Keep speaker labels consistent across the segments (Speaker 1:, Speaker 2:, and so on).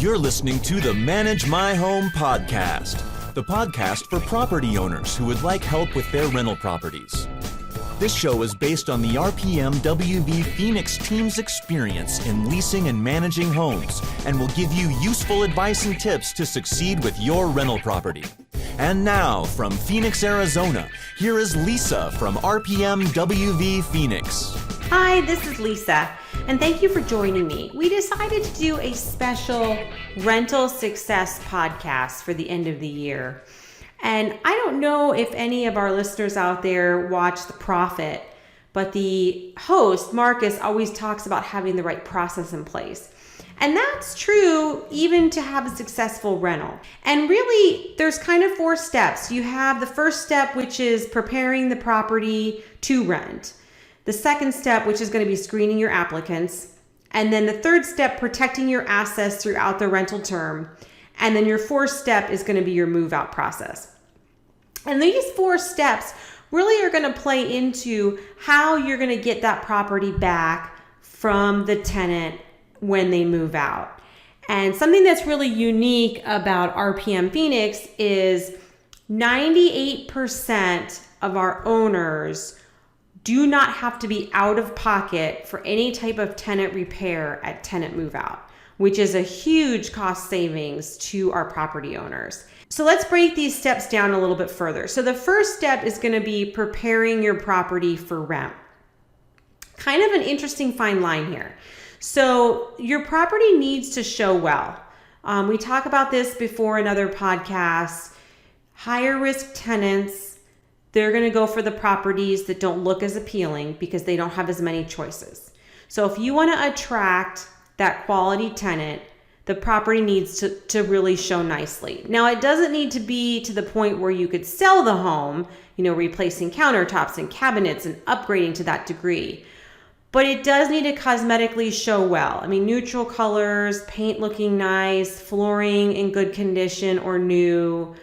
Speaker 1: You're listening to the Manage My Home podcast, the podcast for property owners who would like help with their rental properties. This show is based on the RPM WV Phoenix team's experience in leasing and managing homes and will give you useful advice and tips to succeed with your rental property. And now, from Phoenix, Arizona, here is Lisa from RPM WV Phoenix.
Speaker 2: Hi, this is Lisa, and thank you for joining me. We decided to do a special rental success podcast for the end of the year. And I don't know if any of our listeners out there watch The Profit, but the host, Marcus, always talks about having the right process in place. And that's true even to have a successful rental. And really, there's kind of 4 steps. You have the first step, which is preparing the property to rent. The second step, which is going to be screening your applicants. And then the third step, protecting your assets throughout the rental term. And then your 4th step is going to be your move-out process. And these 4 steps really are going to play into how you're going to get that property back from the tenant when they move out. And something that's really unique about RPM Phoenix is 98% of our owners do not have to be out of pocket for any type of tenant repair at tenant move out, which is a huge cost savings to our property owners. So let's break these steps down a little bit further. So the first step is going to be preparing your property for rent. Kind of an interesting fine line here. So your property needs to show well. We talk about this before in other podcasts. Higher risk tenants, they're going to go for the properties that don't look as appealing because they don't have as many choices. So if you want to attract that quality tenant, the property needs to really show nicely. Now, it doesn't need to be to the point where you could sell the home, replacing countertops and cabinets and upgrading to that degree. But it does need to cosmetically show well. Neutral colors, paint looking nice, flooring in good condition or new.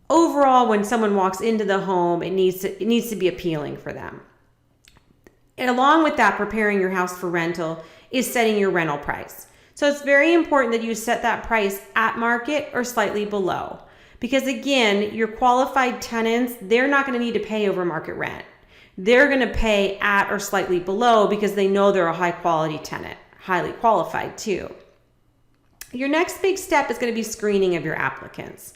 Speaker 2: Overall, when someone walks into the home, it needs to be appealing for them. And along with that, preparing your house for rental is setting your rental price. So it's very important that you set that price at market or slightly below. Because again, your qualified tenants, they're not going to need to pay over market rent. They're going to pay at or slightly below because they know they're a high quality tenant, highly qualified too. Your next big step is going to be screening of your applicants.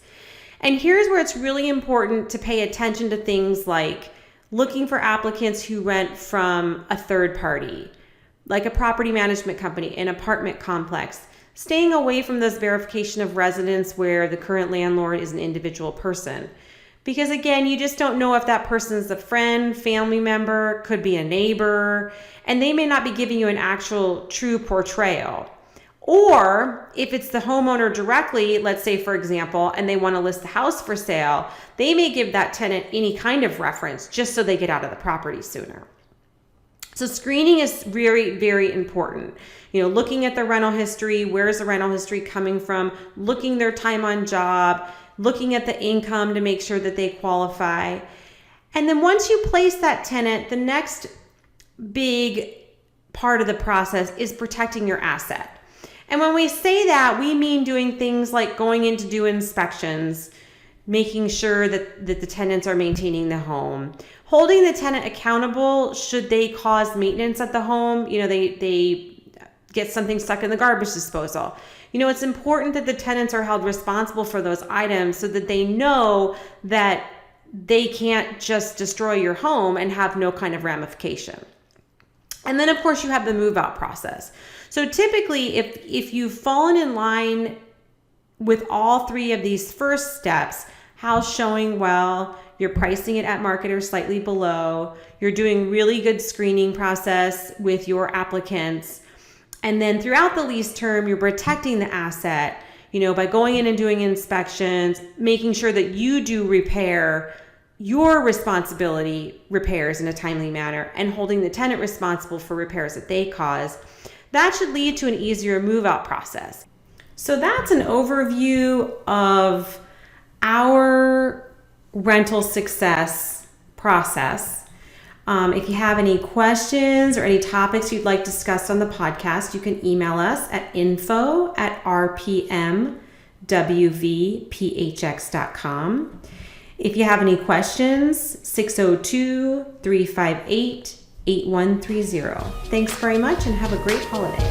Speaker 2: And here's where it's really important to pay attention to things like looking for applicants who rent from a third party, like a property management company, an apartment complex, staying away from this verification of residence where the current landlord is an individual person. Because again, you just don't know if that person's a friend, family member, could be a neighbor, and they may not be giving you an actual true portrayal. Or if it's the homeowner directly, let's say for example, and they want to list the house for sale, they may give that tenant any kind of reference just so they get out of the property sooner. So screening is very, very important. Looking at the rental history, where's the rental history coming from, looking their time on job, looking at the income to make sure that they qualify. And then once you place that tenant, the next big part of the process is protecting your asset. And when we say that, we mean doing things like going in to do inspections, making sure that the tenants are maintaining the home, holding the tenant accountable should they cause maintenance at the home. They get something stuck in the garbage disposal. It's important that the tenants are held responsible for those items so that they know that they can't just destroy your home and have no kind of ramification. And then of course you have the move out process. So typically if you've fallen in line with all 3 of these first steps, house showing well, you're pricing it at market or slightly below, you're doing really good screening process with your applicants, and then throughout the lease term, you're protecting the asset, by going in and doing inspections, making sure that you do repair your responsibility repairs in a timely manner, and holding the tenant responsible for repairs that they cause. That should lead to an easier move-out process. So that's an overview of our rental success process. If you have any questions or any topics you'd like discussed on the podcast, you can email us at info@rpmwvphx.com. If you have any questions, 602-358-8130. Thanks very much and have a great holiday.